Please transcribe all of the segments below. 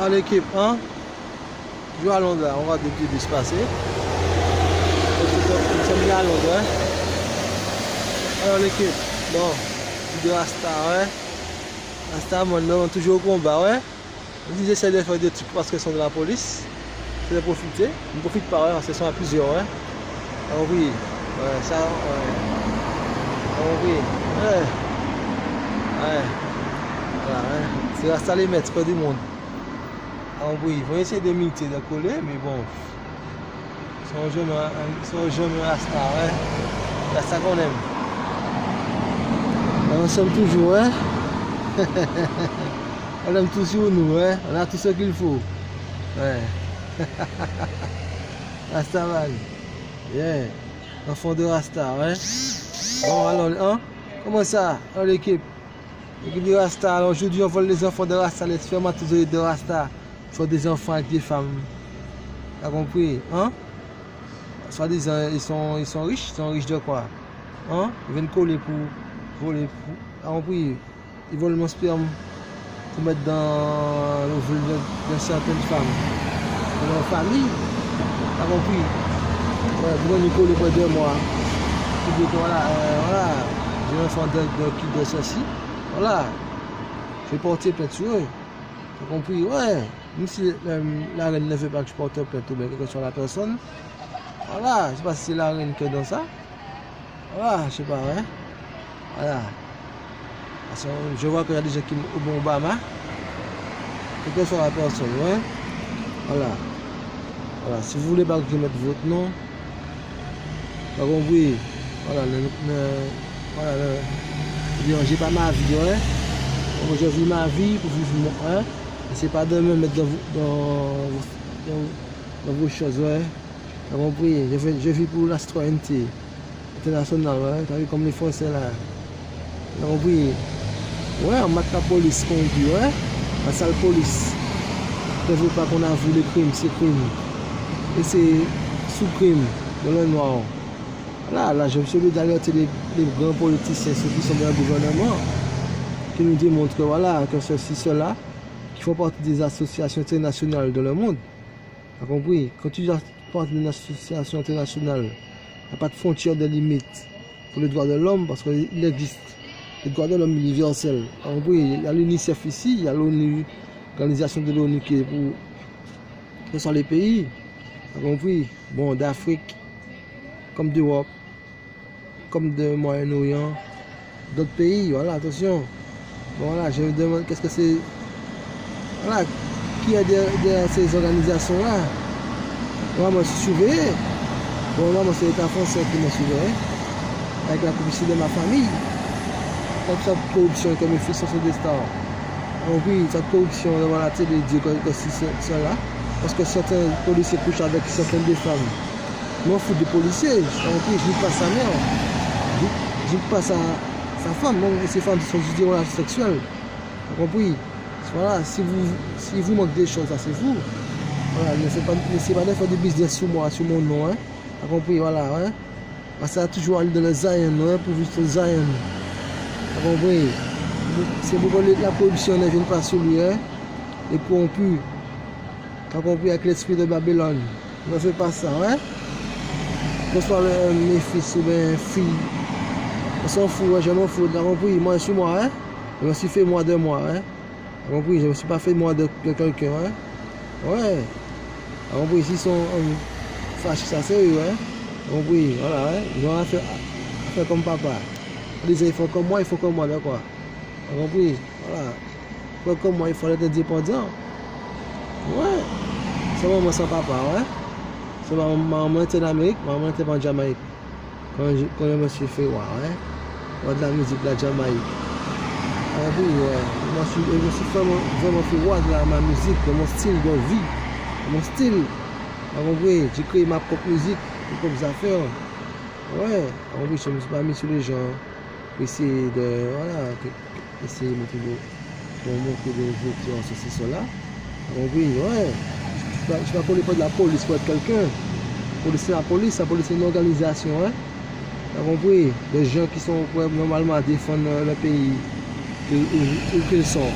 à l'équipe 1. Joue à Londres, on va des petits bus passer. Nous sommes bien à Londres. Hein? Alors l'équipe, bon, de Rasta, ouais. Rasta, maintenant, toujours au combat, ouais. Ils essaient de faire des trucs parce qu'ils sont de la police. C'est de profiter. Ils ne profitent pas, ouais, parce qu'ils sont à plusieurs, ouais. Alors oui, ouais, ça, ouais. Alors oui, ouais. Ouais. Voilà, hein. C'est Rasta les maîtres du monde. Alors oui, ils vont essayer de m'imiter, de coller, mais bon. Ils sont jeunes Rasta, ouais. C'est ça qu'on aime. Alors, nous sommes toujours, hein. On aime tous sur nous, hein. On a tout ce qu'il faut. Ouais. Rasta man. Yeah. Enfant de Rasta, ouais. Bon, alors, hein? Comment ça? Alors, l'équipe. L'équipe de Rasta. Alors, aujourd'hui, on vole les enfants de Rasta, les spermatozoïdes de Rasta. Soit des enfants avec des femmes. T'as compris? Hein? Soit disant, ils sont riches. Ils sont riches de quoi? Hein? Ils viennent coller pour voler. T'as compris? Ils volent mon sperme pour mettre dans l'ovule de certaines femmes. Dans leur famille. T'as compris? Ouais, vous venez coller pour 2 mois. Tu dis que voilà, j'ai un enfant de ceci. Voilà. Je vais porter plainte sur eux. T'as compris? Ouais. Même si la reine ne veut pas que je porte plainte ou bien quelque chose sur la personne. Voilà. Je ne sais pas si c'est la reine qui est dans ça. Voilà, je sais pas, ouais. Voilà. Parce que je vois qu'il y a des gens qui au Obama. Quelle que soit la personne, ouais. Voilà. Voilà. Si vous voulez pas que je mette votre nom. T'as compris? Voilà. Voilà. J'ai pas ma vie, ouais. Donc, je vis ma vie pour vivre mon. Hein? Et c'est pas de me mettre dans vos choses, ouais. T'as compris? Je vis pour la citoyenneté internationale, ouais. T'as vu comme les Français là. T'as compris? Ouais, on mate la police corrompue, ouais. La sale police. Ne veut pas qu'on avoue les crimes, c'est crime. Et c'est sous-crime dans le noir. Là, je me suis d'alerter les grands politiciens, ceux qui sont dans le gouvernement, qui nous démontrent que voilà, que ceci, cela, qui font partie des associations internationales dans le monde. Tu as compris? Quand tu fais partie d'une association internationale, il n'y a pas de frontières de limite pour les droits de l'homme parce qu'il existe les droits de l'homme universels. Tu as compris? Il y a l'UNICEF ici, il y a l'ONU, l'organisation de l'ONU qui est pour ce sont les pays. Tu as compris? Bon, d'Afrique, comme d'Europe, comme de Moyen-Orient, d'autres pays, voilà, attention. Bon, voilà, je me demande qu'est-ce que c'est. Voilà, qui est derrière ces organisations-là? Moi, je suis surveillé. Bon, moi, c'est l'État français qui m'a surveillé, avec la publicité de ma famille. Comme cette corruption que mes fils sont sur des stars. Donc, oui, cette corruption devant la télé dit que c'est cela. Parce que certains policiers couchent avec certaines des femmes. Moi, je fous des policiers. Donc, je ne dis pas sa mère. Je ne dis pas sa femme. Donc, ces femmes sont juste des relations sexuelles. Vous compris? Voilà, si vous manquez des choses, ça c'est vous. Voilà, n'essayez pas de faire du business sur moi, sur mon nom. Hein. Vous compris? Voilà, hein. Parce que ça a toujours allé dans le Zion, hein, pour vivre sur le Zion. Vous compris? C'est pour que la corruption ne vienne pas sur lui, hein. Les corrompus. Vous compris? Avec l'esprit de Babylone. Ne faites pas ça, hein. Que ce soit mes fils ou mes filles. On s'en fout, hein, je m'en fous. Vous compris? Moi, je suis moi, hein. Je me suis fait moi de moi, hein. Vous compris? Je ne me suis pas fait moi de quelqu'un, hein. Ouais. Vous compris? S'ils sont fâchés, ça c'est eux, hein. Vous compris? Voilà, hein. Ils ont faire comme papa. Ils disent, il faut comme moi, il faut comme moi, d'accord? Vous compris? Voilà. Il faut comme moi, il faut être indépendant. Ouais. C'est maman sans papa, ouais. C'est maman était en Amérique, maman était en Jamaïque. Quand je me suis fait, ouais. De la musique de la Jamaïque. Ah oui, ouais. Je me suis vraiment fait roi de ma musique, de mon style de vie. De mon style. Vous compris? J'ai créé ma propre musique, mes propres affaires. Ouais. En plus, je ne me suis pas mis sur les gens. Essayer de. Voilà. Essayer de montrer des voitures, ceci, cela. Oui, ouais. Je ne suis pas collé pas de la police pour être quelqu'un. La police c'est une organisation. Hein? Vous avez compris? Des gens qui sont normalement à défendre le pays où qu'ils sont.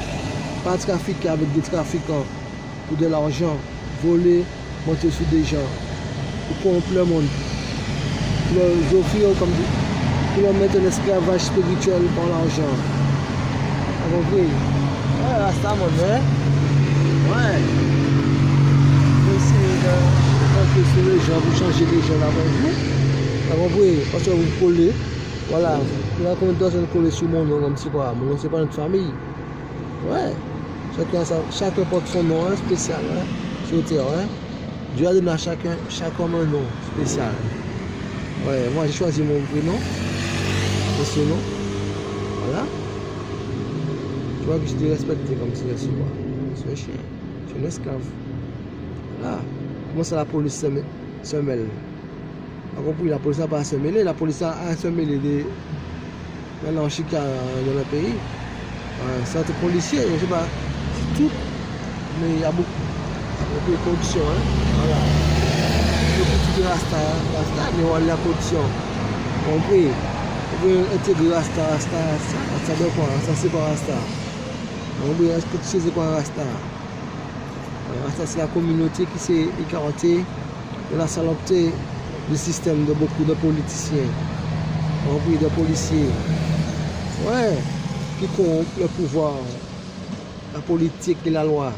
Pas de trafiquer avec des trafiquants. pour de l'argent, voler, monter sur des gens, pour corrompre le monde, pour leur offrir comme pour leur mettre un esclavage spirituel pour l'argent. Vous comprenez? Ouais, là, ça, mon frère. Ouais. Pour essayer de sur les gens, vous changez les gens avant vous. Vous comprenez? Parce que vous collez. Voilà. Il y a combien de personnes collées sur mon nom, comme c'est quoi? Mon nom, c'est pas notre famille. Ouais. Chacun porte son nom spécial, hein, sur terre. Hein. Dieu a donné à chacun homme un nom spécial. Ouais, moi j'ai choisi mon prénom, c'est ce nom. Voilà. Tu vois que je te respecte comme si je suis moi. Je suis un chien, je suis un esclave. Voilà. Comment ça la police se mêle? Tu as compris, la police n'a pas à se mêler, la police a à se mêler des chicane dans le pays. Certains policiers, je ne sais pas. Tout, mais il y a beaucoup de corruption. Hein? Voilà. Il y a beaucoup de rasta, mais on a la corruption. Vous comprenez? On veut intégrer rasta, ça veut quoi? Ça c'est pas rasta. On veut est-ce que tu sais quoi rasta? Rasta c'est la communauté qui s'est écartée de la salopeté du système de beaucoup de politiciens. On veut des policiers. Ouais, qui corrompent le pouvoir. La politique et la loi.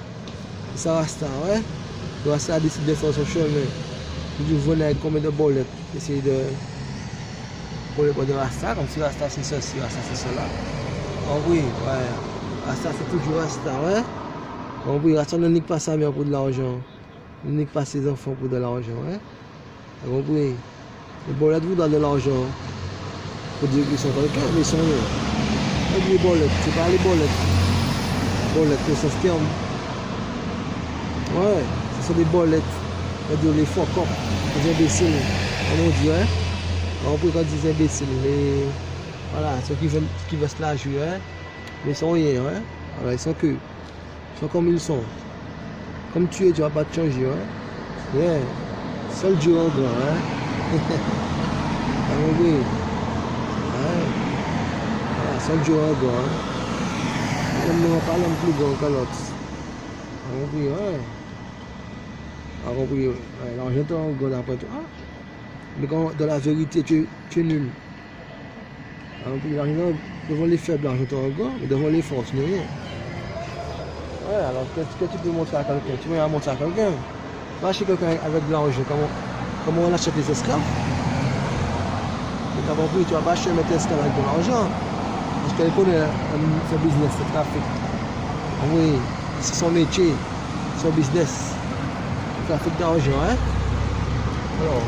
Ça reste, ouais. Le rasta a décidé de faire son chemin. Il venait avec combien de bolettes. Essayer de coller de rasta, comme si rasta c'est ceci, rasta c'est cela. Oh oui, ouais. Rasta c'est toujours rasta, ouais. Oh oui, rasta ne nique pas sa mère pour de l'argent. Ne nique pas ses enfants pour de l'argent, ouais. Oh oui. Les bolettes vous donnent de l'argent. Pour dire qu'ils sont quelqu'un, mais ils sont rien. Les bolettes, c'est pas les bolettes. Bolettes, c'est ce terme. Ouais, ce sont des bolettes. C'est-à-dire les faux corps, les imbéciles. Comme on dit, hein. On peut quand ils imbéciles. Les... Voilà, ceux qui veulent se la jouer, hein. Mais ils sont rien, hein. Voilà, ils sont que. Ils sont comme ils sont. Comme tu es, tu vas pas te changer, hein. Yeah. Seul Dieu en grand, hein. Ah oui. Ouais. Voilà, seul Dieu en grand, hein. On ne va pas l'homme plus grand que l'autre. Ah oui, ouais. Ah oui, ouais. L'argent est en grand après toi. Mais quand dans la vérité, tu es nul. Ah oui, l'argent, devant les faibles, l'argent est en grand, mais devant les forts, tu n'es rien. Ouais, alors qu'est-ce que tu peux montrer à quelqu'un? Tu veux montrer à quelqu'un? Va chez quelqu'un avec de l'argent, comment on achète les esclaves? Tu as compris, tu vas pas acheter mettre esclaves avec de l'argent. Parce qu'elle connaît son business, c'est trafic. Ah oui, c'est son métier, son business. Le trafic d'argent, hein? Alors,